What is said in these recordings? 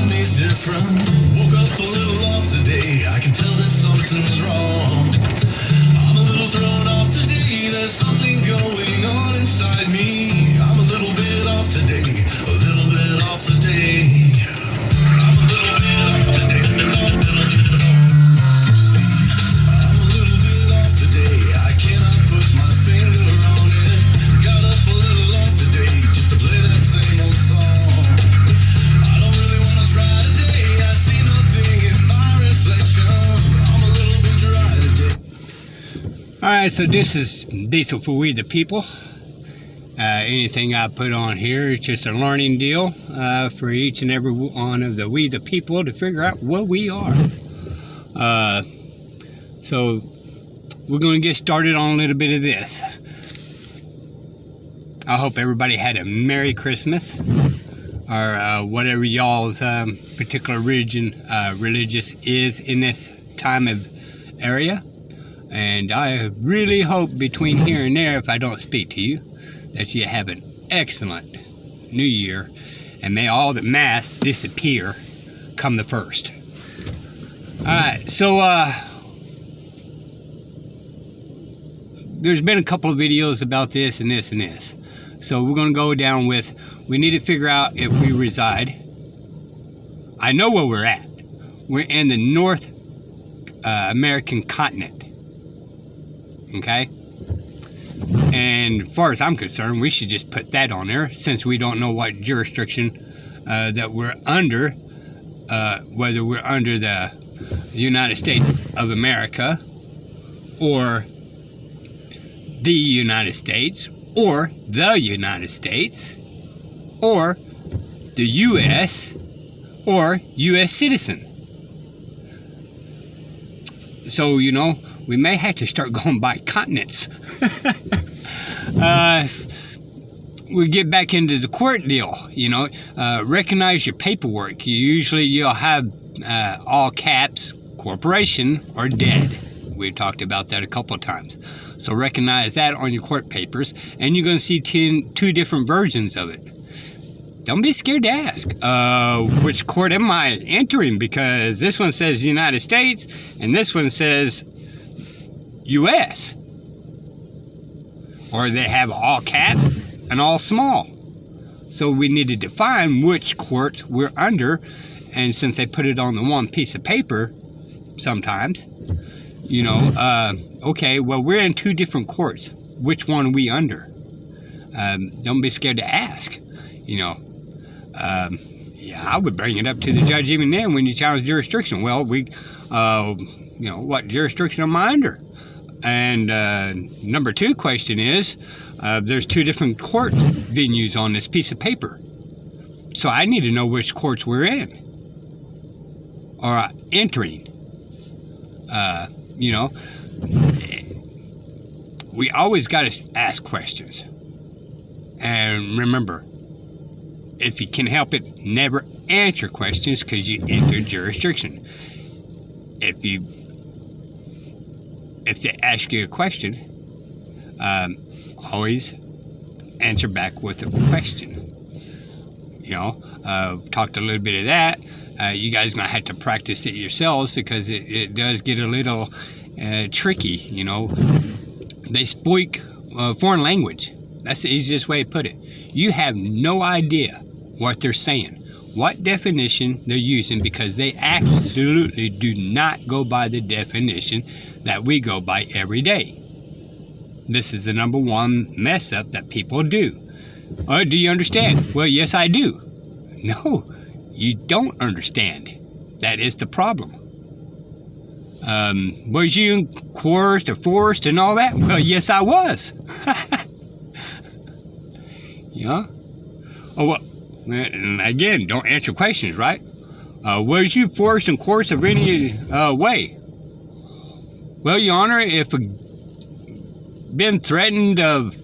me's different. Woke up a little off today. I can tell that something's wrong. I'm a little thrown off today. There's something going on inside me. I'm a little bit off today. A little bit off today. I'm a little bit off today. I'm a little bit off today. I cannot put my finger on it. Got up a little off today just to play that same old song. I don't really want to try today. I see nothing in my reflection. I'm a little bit dry today. Alright, so this is Diesel for We the People. Anything I put on here is just a learning deal for each and every one of the We the People to figure out what we are. So we're going to get started on a little bit of this. I hope everybody had a Merry Christmas, or whatever y'all's particular religious is in this time of area. And I really hope between here and there, if I don't speak to you, that you have an excellent New Year, and may all the masks disappear come the 1st. Alright, so there's been a couple of videos about this and this and this. So we're going to go down with, we need to figure out if we reside. I know where we're at. We're in the North American continent. Okay? And as far as I'm concerned, we should just put that on there, since we don't know what jurisdiction that we're under, whether we're under the United States of America, or the United States, or the United States, or the U.S., or U.S. citizen. So, you know, we may have to start going by continents. We get back into the court deal, you know. Recognize your paperwork. You'll have all caps, corporation, or dead. We've talked about that a couple of times. So recognize that on your court papers, and you're going to see two different versions of it. Don't be scared to ask, which court am I entering? Because this one says United States, and this one says U.S. Or they have all caps and all small. So we need to define which court we're under, and since they put it on the one piece of paper, sometimes, you know, okay, well, we're in two different courts. Which one are we under? Don't be scared to ask, you know. Yeah, I would bring it up to the judge even then when you challenge jurisdiction. Well, you know, what jurisdiction am I under? And number 2 question is, there's 2 different court venues on this piece of paper. So I need to know which courts we're in, or entering. You know, we always got to ask questions. And remember, if you can help it, never answer questions because you enter jurisdiction. If they ask you a question, always answer back with a question. You know, talked a little bit of that. You guys might have to practice it yourselves, because it does get a little tricky, you know. They speak foreign language. That's the easiest way to put it. You have no idea what they're saying, what definition they're using, because they absolutely do not go by the definition that we go by every day. This is the number 1 mess up that people do. Oh, do you understand? Well, yes, I do. No, you don't understand. That is the problem. Was you coerced or forced and all that? Well, yes, I was. Yeah. Oh, well, and again, don't answer questions, right? Was you forced and coerced of any way? Well, Your Honor, if been threatened of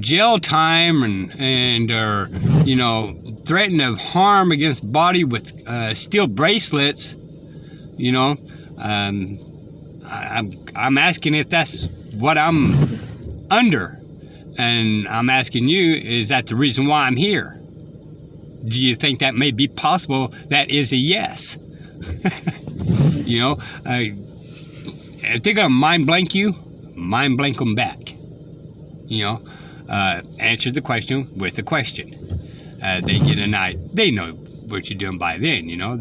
jail time and or, you know, threatened of harm against body with steel bracelets, you know, I'm asking if that's what I'm under, and I'm asking you, is that the reason why I'm here? Do you think that may be possible? That is a yes. You know, if they're going to mind blank you, mind blank them back. You know, answer the question with a question. They get a night. They know what you're doing by then. You know,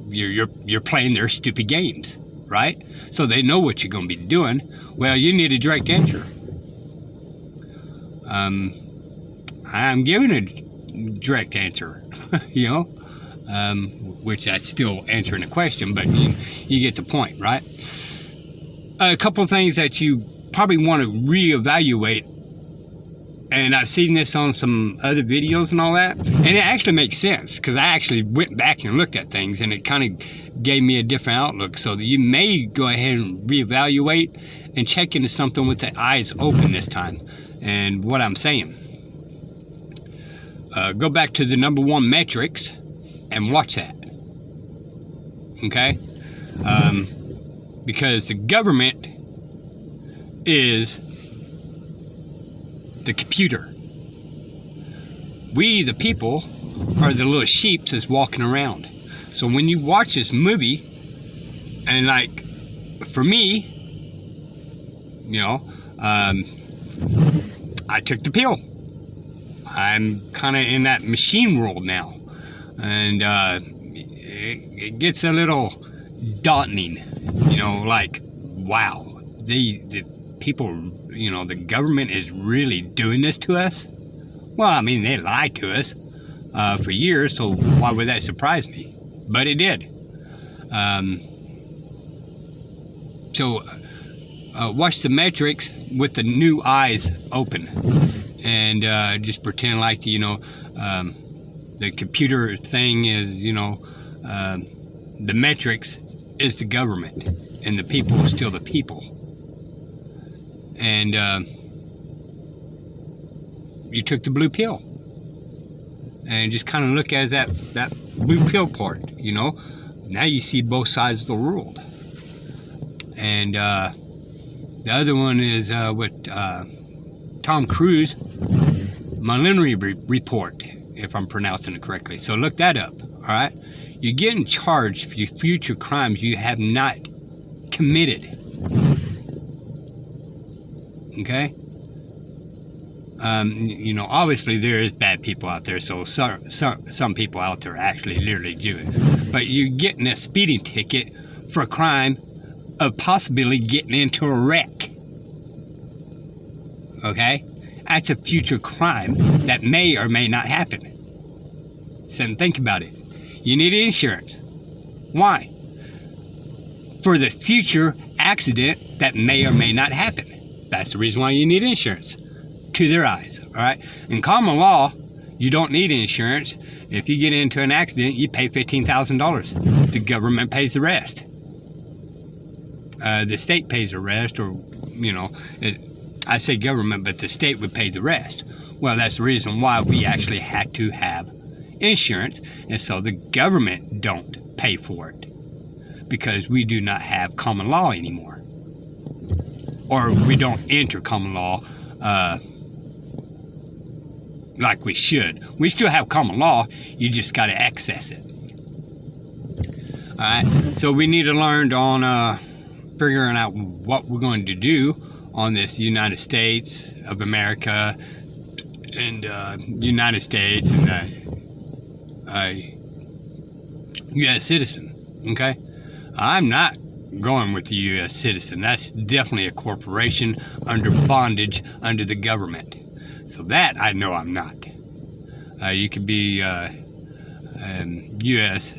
you're playing their stupid games, right? So they know what you're going to be doing. Well, you need a direct answer. I'm giving a direct answer. You know, which that's still answering a question, but you get the point, right? A couple of things that you probably want to reevaluate, and I've seen this on some other videos and all that, and it actually makes sense because I actually went back and looked at things, and it kind of gave me a different outlook. So that you may go ahead and reevaluate and check into something with the eyes open this time. And what I'm saying, go back to the number one metrics and watch that. Okay? Because the government is the computer. We, the people, are the little sheeps that's walking around. So when you watch this movie, and like, for me, you know, I took the pill. I'm kind of in that machine world now. And it gets a little daunting, you know, like, wow, the people, you know, the government is really doing this to us? Well, I mean, they lied to us for years, so why would that surprise me? But it did. So watch the metrics with the new eyes open, and just pretend like, you know, the computer thing is, you know, the metrics is the government, and the people are still the people. And you took the blue pill, and just kind of look at that blue pill part, you know. Now you see both sides of the world. And the other one is with Tom Cruise, Minority Report, if I'm pronouncing it correctly. So look that up, all right? You're getting charged for your future crimes you have not committed. Okay? You know, obviously there is bad people out there, so some people out there actually literally do it. But you're getting a speeding ticket for a crime of possibly getting into a wreck. Okay? That's a future crime that may or may not happen. So think about it. You need insurance. Why? For the future accident that may or may not happen. That's the reason why you need insurance. To their eyes, all right? In common law, you don't need insurance. If you get into an accident, you pay $15,000. The government pays the rest. The state pays the rest, or, you know, I say government, but the state would pay the rest. Well, that's the reason why we actually had to have insurance, and so the government don't pay for it, because we do not have common law anymore, or we don't enter common law like we should. We still have common law, you just got to access it. All right, so we need to learn on figuring out what we're going to do on this United States of America, and United States, and U.S. citizen. Okay, I'm not going with the U.S. citizen. That's definitely a corporation under bondage under the government. So that I know I'm not. You could be U.S.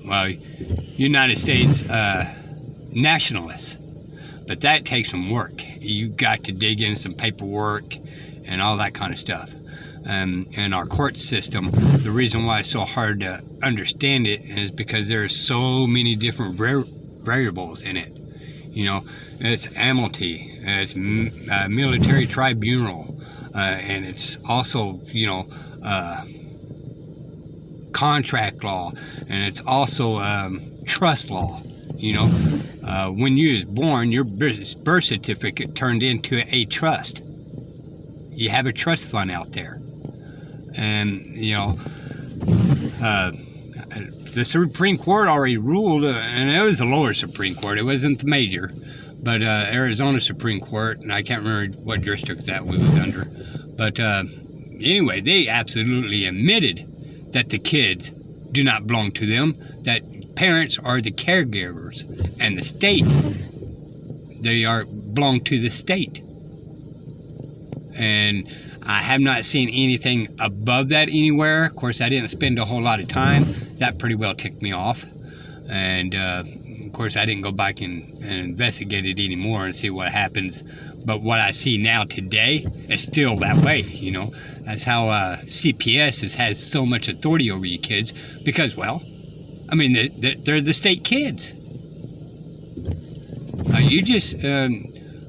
well, United States nationalist, but that takes some work. You got to dig in some paperwork and all that kind of stuff. And our court system, the reason why it's so hard to understand it is because there are so many different variables in it. You know, it's amnesty, it's military tribunal, and it's also, you know, contract law, and it's also trust law. You know, when you was born, your birth certificate turned into a trust. You have a trust fund out there. And, the Supreme Court already ruled, and it was the lower Supreme Court. It wasn't the major, but Arizona Supreme Court, and I can't remember what district that was under. But anyway, they absolutely admitted that the kids do not belong to them, that parents are the caregivers, and the state, they belong to the state. And I have not seen anything above that anywhere. Of course, I didn't spend a whole lot of time. That pretty well ticked me off. And of course, I didn't go back and investigate it anymore and see what happens. But what I see now today is still that way, That's how CPS has so much authority over you kids because, well, I mean, they're the state kids. You just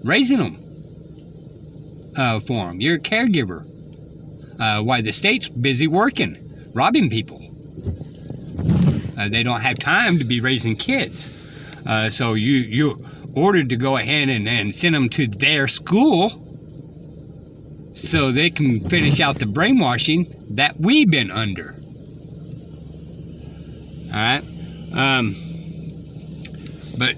raising them for them. You're a caregiver. While the state's busy working, robbing people. They don't have time to be raising kids. So you're ordered to go ahead and send them to their school so they can finish out the brainwashing that we've been under. All right? But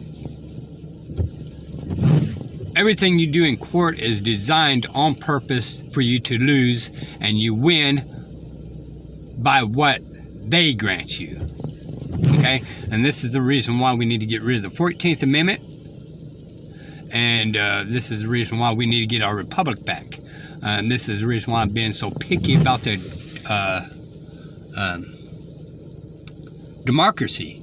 everything you do in court is designed on purpose for you to lose, and you win by what they grant you. Okay? And this is the reason why we need to get rid of the 14th Amendment. And this is the reason why we need to get our republic back. And this is the reason why I'm being so picky about the democracy.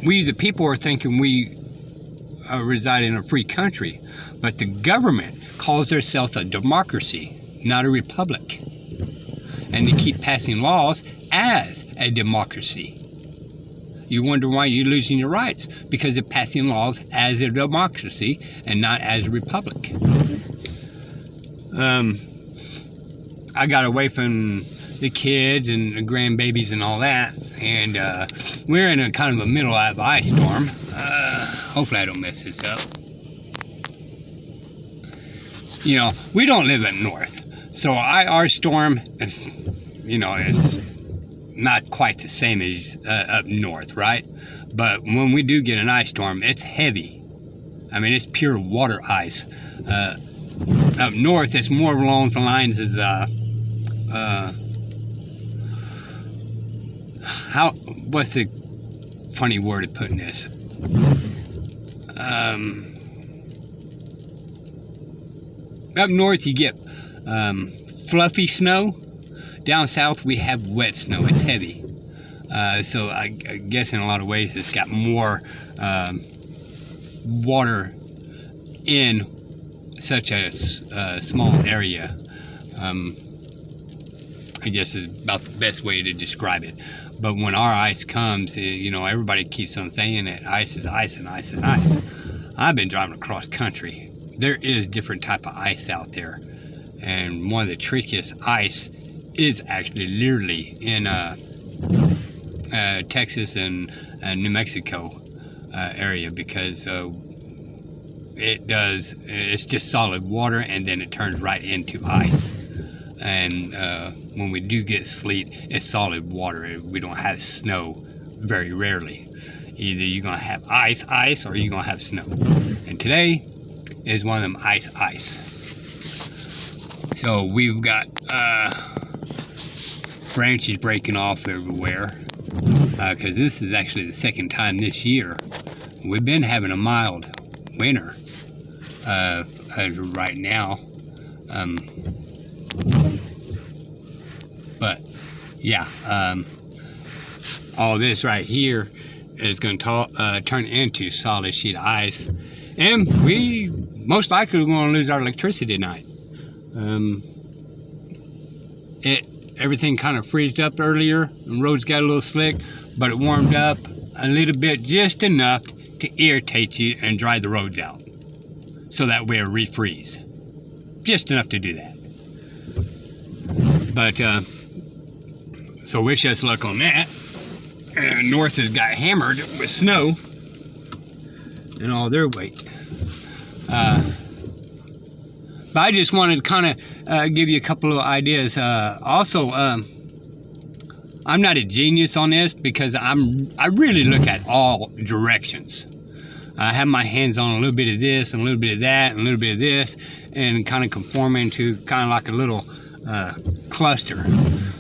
We, the people, are thinking we reside in a free country, but the government calls themselves a democracy, not a republic. And they keep passing laws as a democracy. You wonder why you're losing your rights, because they're passing laws as a democracy and not as a republic. I got away from the kids and the grandbabies and all that, and we're in a kind of a middle of ice storm. Hopefully I don't mess this up. We don't live up north, so our storm is, it's not quite the same as up north, right? But when we do get an ice storm, it's heavy. I mean, it's pure water ice. Up north, it's more along the lines as what's the funny word of putting this? Up north you get fluffy snow. Down south we have wet snow. It's heavy. So I guess in a lot of ways it's got more water in such a small area. I guess is about the best way to describe it. But when our ice comes, everybody keeps on saying that ice is ice and ice and ice. I've been driving across country. There is different type of ice out there. And one of the trickiest ice is actually literally in Texas and New Mexico area, because it's just solid water and then it turns right into ice. And when we do get sleet, it's solid water. We don't have snow very rarely. Either you're going to have ice, or you're going to have snow. And today is one of them ice. So we've got branches breaking off everywhere, because this is actually the second time this year. We've been having a mild winter as of right now. But yeah, all this right here is going to turn into solid sheet of ice, and we most likely are going to lose our electricity tonight. Everything kind of freezed up earlier, and roads got a little slick, but it warmed up a little bit, just enough to irritate you and dry the roads out, so that way it'll refreeze, just enough to do that. But so wish us luck on that. North has got hammered with snow and all their weight. But I just wanted to kind of give you a couple of ideas. Also, I'm not a genius on this because I really look at all directions. I have my hands on a little bit of this and a little bit of that and a little bit of this, and kind of conform into kind of like a little cluster.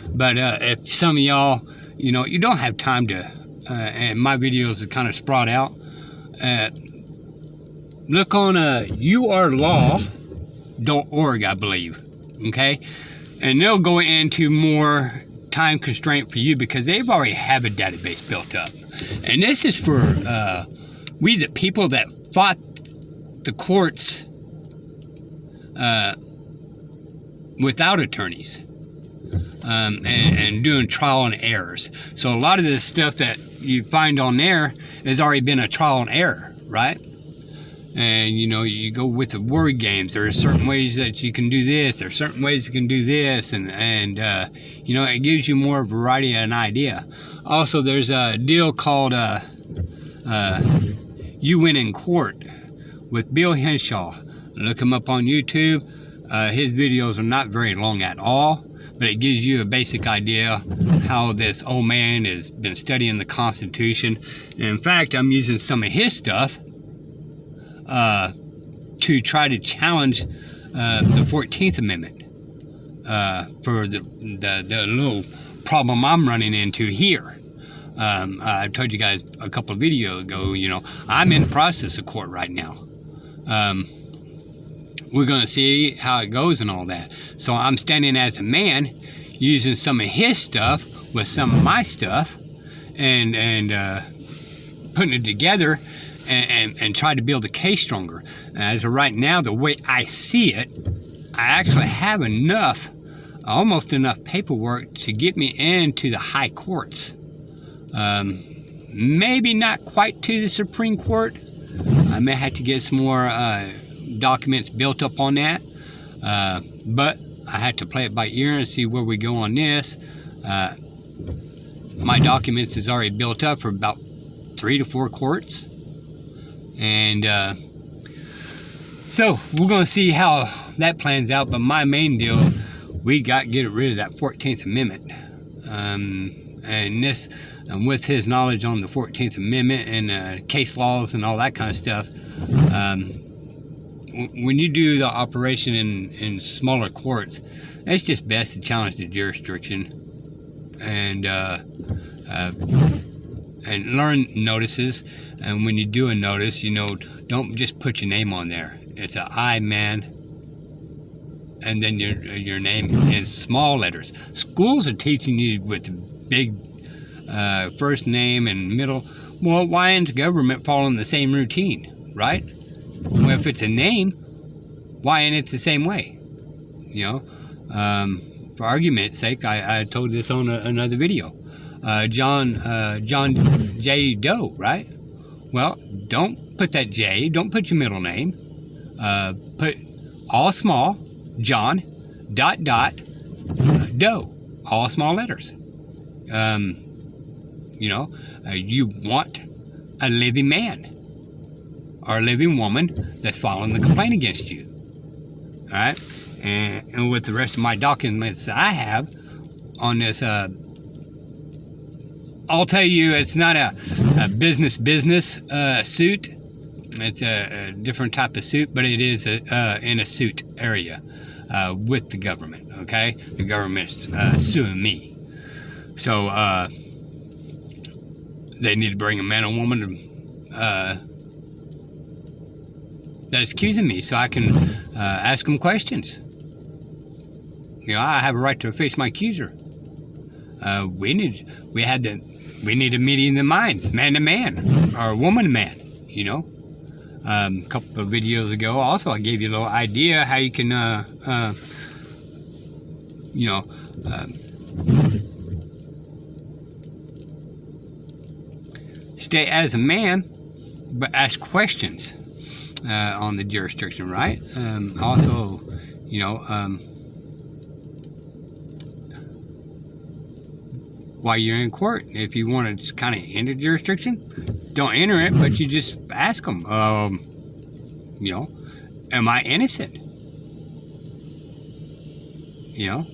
But if some of y'all, you don't have time to, and my videos are kind of spread out, look on urlaw.org, I believe, okay? And they'll go into more time constraint for you because they've already have a database built up. And this is for we the people that fought the courts without attorneys and doing trial and errors. So a lot of this stuff that you find on there has already been a trial and error, right? And you go with the word games. There are certain ways that you can do this. There are certain ways you can do this, and it gives you more variety and idea. Also, there's a deal called You Win in Court with Bill Henshaw. Look him up on YouTube. His videos are not very long at all, but it gives you a basic idea how this old man has been studying the Constitution. And in fact, I'm using some of his stuff to try to challenge the 14th Amendment for the little problem I'm running into here. I told you guys a couple of videos ago, I'm in the process of court right now. We're going to see how it goes and all that. So I'm standing as a man using some of his stuff with some of my stuff and putting it together and try to build the case stronger. As of right now, the way I see it, I actually have almost enough paperwork to get me into the high courts. Maybe not quite to the Supreme Court. I may have to get some more documents built up on that. But I had to play it by ear and see where we go on this. My documents is already built up for about 3 to 4 courts. And so we're going to see how that plans out. But my main deal, we got to get rid of that 14th Amendment. And with his knowledge on the 14th Amendment and case laws and all that kind of stuff, when you do the operation in smaller courts, it's just best to challenge the jurisdiction and learn notices. And when you do a notice, don't just put your name on there. It's a I, man, and then your name in small letters. Schools are teaching you with the big first name and middle. Well, why isn't the government following the same routine, right? Well, if it's a name, why ain't it the same way? For argument's sake, I told this on another video. John J. Doe, right? Well, don't put that J. Don't put your middle name. Put all small, John, ... Doe, all small letters. You want a living man or a living woman that's filing the complaint against you. All right? And with the rest of my documents I have on this, I'll tell you, it's not a business suit. It's a different type of suit, but it is in a suit area with the government, okay? The government's suing me. So they need to bring a man or woman that is accusing me so I can ask them questions. I have a right to face my accuser. We need a meeting of the minds, man to man, or woman to man, A couple of videos ago, also, I gave you a little idea how you can, stay as a man, but ask questions on the jurisdiction, right? Also, while you're in court, if you want to just kind of enter jurisdiction, don't enter it, but you just ask them, am I innocent? You know,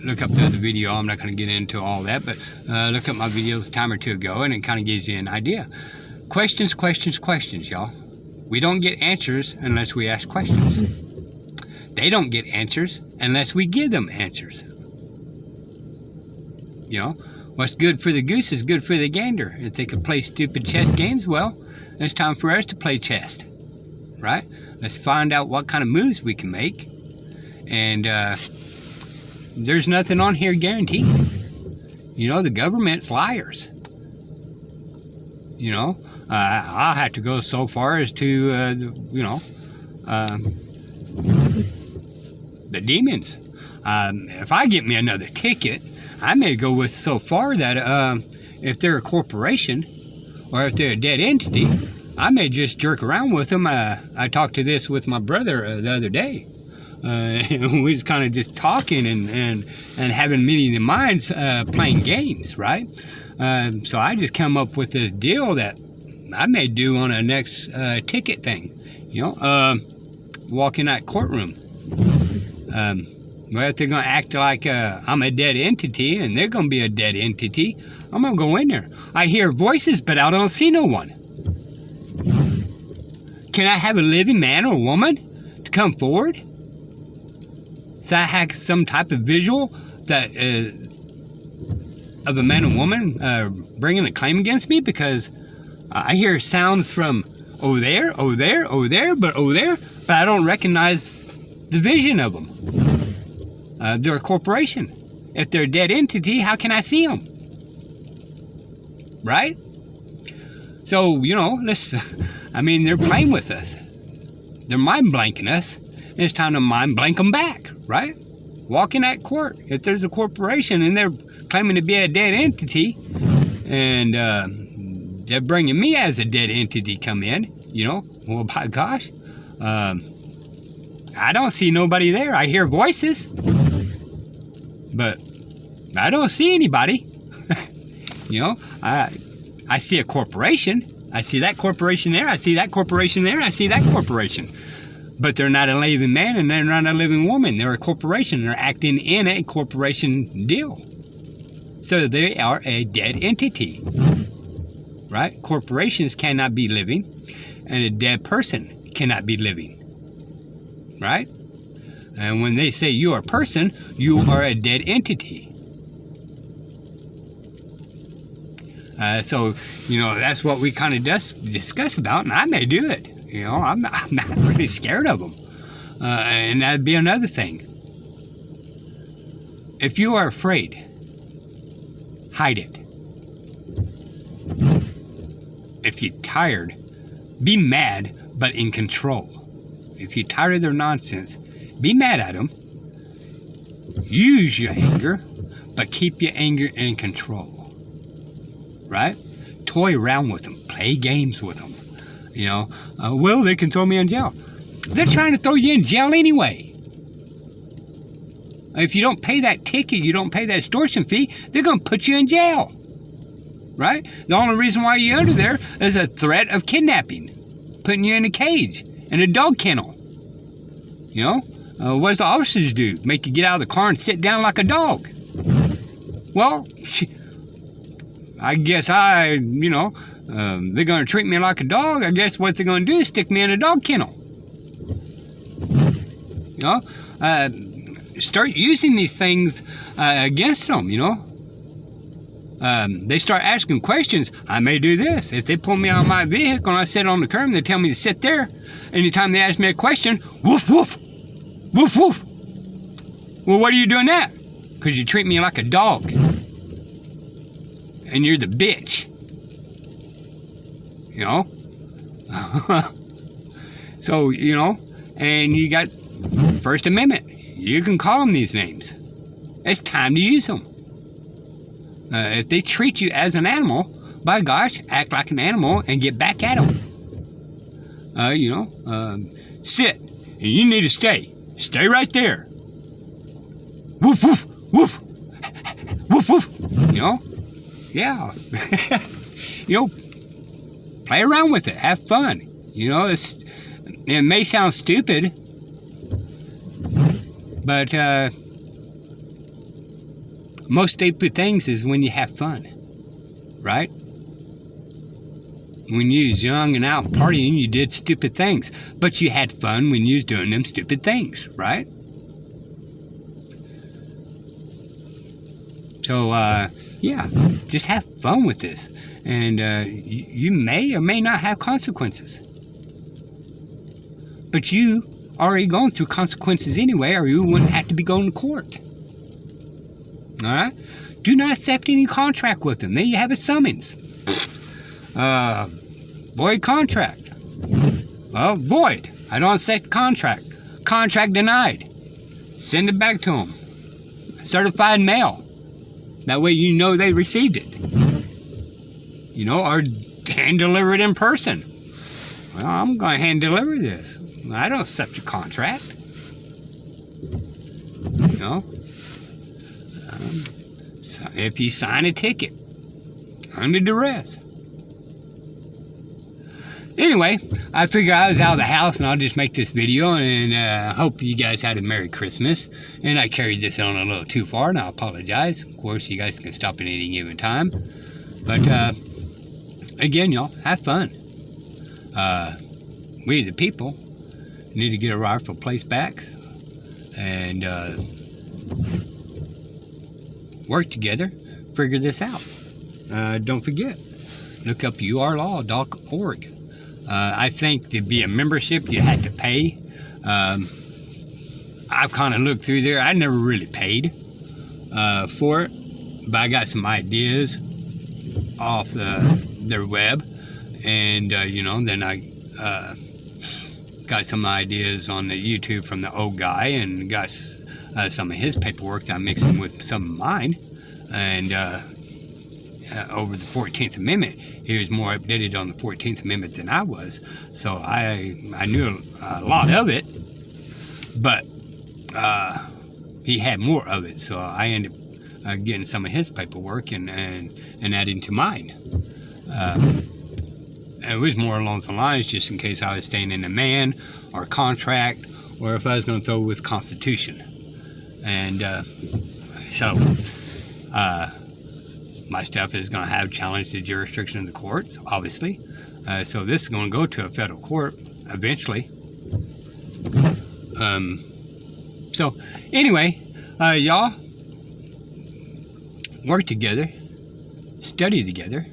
look up the other video. I'm not going to get into all that, but look up my videos a time or two ago, and it kind of gives you an idea. Questions, questions, questions, y'all. We don't get answers unless we ask questions. They don't get answers unless we give them answers. You know, what's good for the goose is good for the gander. If they could play stupid chess games, well, it's time for us to play chess, right? Let's find out what kind of moves we can make. And there's nothing on here guaranteed. You know, the government's liars. You know, I'll have to go so far as to, you know, the demons. If I get me another ticket, I may go with so far that if they're a corporation or if they're a dead entity, I may just jerk around with them. I talked to this with my brother the other day. We was kind of just talking and having meeting the minds playing games, right? So I just come up with this deal that I may do on a next ticket thing. You know, walk in that courtroom. Well, if they're going to act like I'm a dead entity and they're going to be a dead entity, I'm going to go in there. I hear voices, but I don't see no one. Can I have a living man or woman to come forward? So I have some type of visual that of a man or woman bringing a claim against me, because I hear sounds from over there, over there, over there, but I don't recognize the vision of them. They're a corporation. If they're a dead entity, how can I see them? Right? So, you know, they're playing with us. They're mind blanking us. And it's time to mind blank them back, right? Walk in that court. If there's a corporation and they're claiming to be a dead entity, and they're bringing me as a dead entity come in, you know, well, by gosh, I don't see nobody there. I hear voices, but I don't see anybody. You know, I see a corporation. I see that corporation there. I see that corporation there. I see that corporation. But they're not a living man and they're not a living woman. They're a corporation. They're acting in a corporation deal. So they are a dead entity. Right? Corporations cannot be living, and a dead person cannot be living. Right? And when they say you are a person, you are a dead entity. So, you know, that's what we kind of discuss about, and I may do it. You know, I'm not really scared of them. And that'd be another thing. If you are afraid, hide it. If you're tired, be mad, but in control. If you're tired of their nonsense, be mad at them. Use your anger, but keep your anger in control. Right? Toy around with them. Play games with them. You know, well, they can throw me in jail. They're trying to throw you in jail anyway. If you don't pay that ticket, you don't pay that extortion fee, they're going to put you in jail. Right? The only reason why you're under there is a threat of kidnapping, putting you in a cage, in a dog kennel. You know, what does the officers do? Make you get out of the car and sit down like a dog. Well, I guess they're going to treat me like a dog. I guess what they're going to do is stick me in a dog kennel. You know, start using these things against them, you know. They start asking questions. I may do this. If they pull me out of my vehicle and I sit on the curb and they tell me to sit there, anytime they ask me a question, woof, woof, woof, woof. Well, what are you doing that? Because you treat me like a dog. And you're the bitch. You know? So, you know, and you got First Amendment. You can call them these names. It's time to use them. If they treat you as an animal, by gosh, act like an animal and get back at them. Sit, and you need to stay. Stay right there. Woof, woof, woof. Woof, woof. You know? Yeah. You know, play around with it. Have fun. You know, it may sound stupid, But most stupid things is when you have fun, right? When you was young and out partying, you did stupid things. But you had fun when you was doing them stupid things, right? So, yeah, just have fun with this. And you may or may not have consequences. But you already gone through consequences anyway, or you wouldn't have to be going to court. All right? Do not accept any contract with them. Then you have a summons. Void contract. Well, void. I don't accept contract. Contract denied. Send it back to them. Certified mail. That way you know they received it. You know, or hand deliver it in person. Well, I'm going to hand deliver this. I don't accept your contract. You know? So if you sign a ticket under duress. Anyway, I figured I was out of the house and I'll just make this video, and hope you guys had a Merry Christmas. And I carried this on a little too far, and I apologize. Of course, you guys can stop at any given time. But again, y'all, have fun. We the people need to get our rightful place back and work together, figure this out. Don't forget, look up urlaw.org. I think to be a membership, you had to pay. I've kind of looked through there. I never really paid for it, but I got some ideas off their web, and you know, then I got some ideas on the YouTube from the old guy, and got some of his paperwork that I'm mixing with some of mine, and over the 14th Amendment. He was more updated on the 14th Amendment than I was, so I knew a lot of it, but he had more of it, so I ended up getting some of his paperwork and adding to mine. It was more along the lines, just in case I was staying in a man or contract, or if I was going to throw with Constitution. And so my stuff is going to have challenged the jurisdiction of the courts, obviously. So this is going to go to a federal court eventually. So anyway, y'all work together, study together,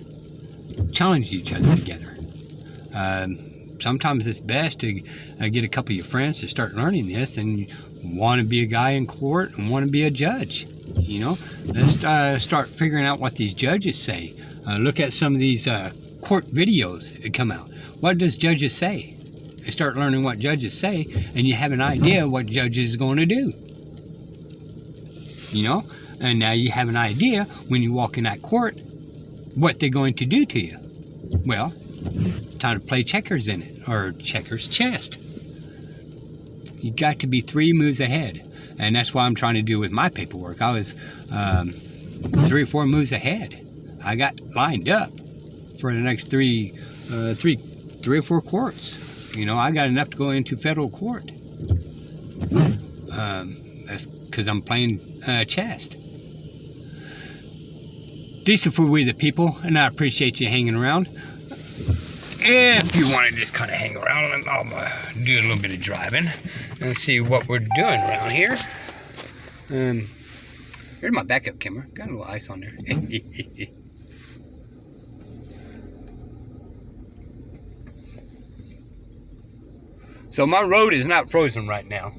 challenge each other together. Sometimes it's best to get a couple of your friends to start learning this and want to be a guy in court and want to be a judge. You know, let's start figuring out what these judges say. Look at some of these court videos that come out. What does judges say? And start learning what judges say, and you have an idea what judges is going to do. You know, and now you have an idea when you walk in that court what they're going to do to you. Well, time to play checkers in it, or checkers chess. You got to be 3 moves ahead. And that's what I'm trying to do with my paperwork. I was 3 or 4 moves ahead. I got lined up for the next three or 4 courts. You know, I got enough to go into federal court. That's because I'm playing chess. Decent for we the people, and I appreciate you hanging around. If you want to just kind of hang around, I'll do a little bit of driving and see what we're doing around here. Here's my backup camera. Got a little ice on there. So my road is not frozen right now,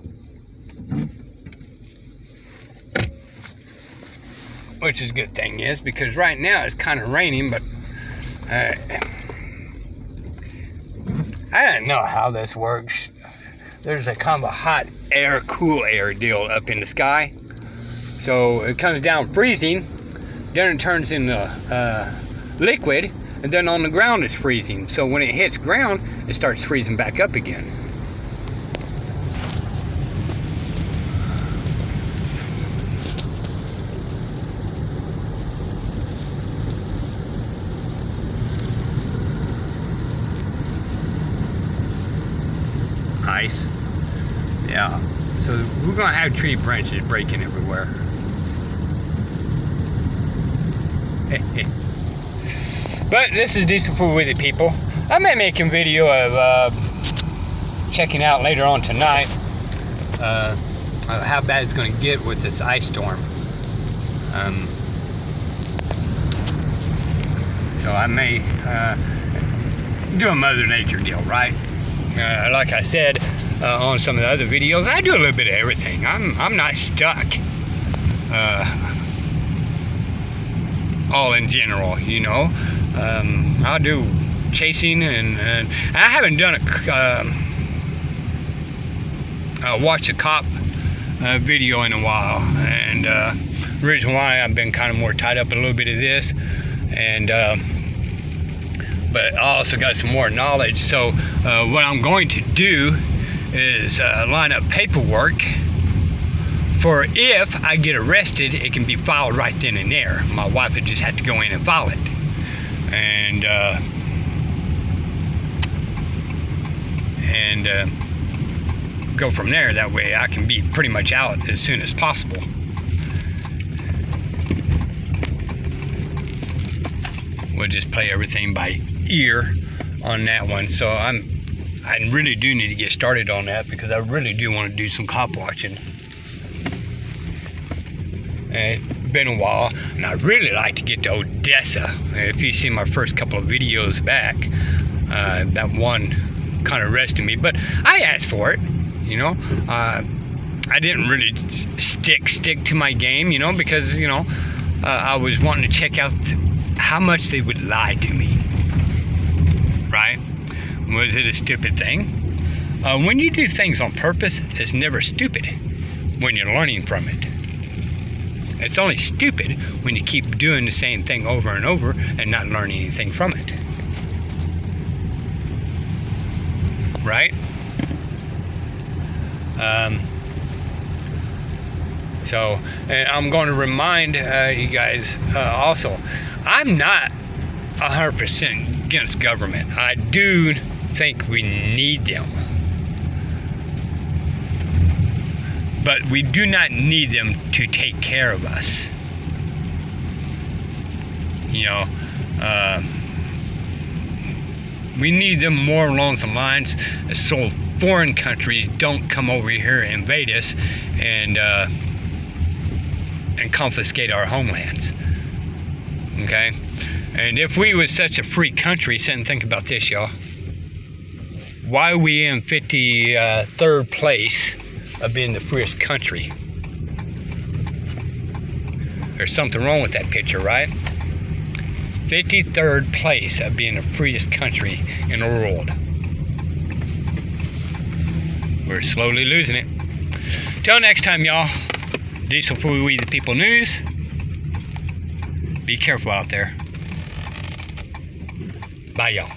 which is a good thing, yes, because right now it's kind of raining, but I don't know how this works. There's a kind of a hot air, cool air deal up in the sky. So it comes down freezing, then it turns into liquid, and then on the ground it's freezing. So when it hits ground, it starts freezing back up again. Ice. Yeah. So we're gonna have tree branches breaking everywhere. But this is Diesel Food with the people. I may make a video of checking out later on tonight how bad it's going to get with this ice storm. So I may do a Mother Nature deal, right? Like I said on some of the other videos, I do a little bit of everything. I'm not stuck. All in general, you know. I'll do chasing, and I haven't done a watch a cop video in a while, and the reason why I've been kind of more tied up in a little bit of this, and but I also got some more knowledge. So what I'm going to do is line up paperwork for if I get arrested, it can be filed right then and there. My wife would just have to go in and file it, and go from there. That way I can be pretty much out as soon as possible. We'll just play everything by ear on that one. So I really do need to get started on that, because I really do want to do some cop watching. It's been a while, and I'd really like to get to Odessa. If you see my first couple of videos back, that one kind of arrested me, but I asked for it, you know. I didn't really stick to my game, you know, because, you know, I was wanting to check out how much they would lie to me, right? Was it a stupid thing? When you do things on purpose, it's never stupid when you're learning from it. It's only stupid when you keep doing the same thing over and over and not learning anything from it. Right? So, and I'm going to remind you guys also, I'm not 100% against government. I do think we need them. But we do not need them to take care of us. You know, we need them more along some lines so foreign countries don't come over here and invade us and confiscate our homelands. Okay? And if we was such a free country, sit and think about this, y'all. Why are we in 53rd place of being the freest country? There's something wrong with that picture, right? 53rd place of being the freest country in the world. We're slowly losing it. Till next time, y'all. Diesel Food We the People News. Be careful out there. Bye, y'all.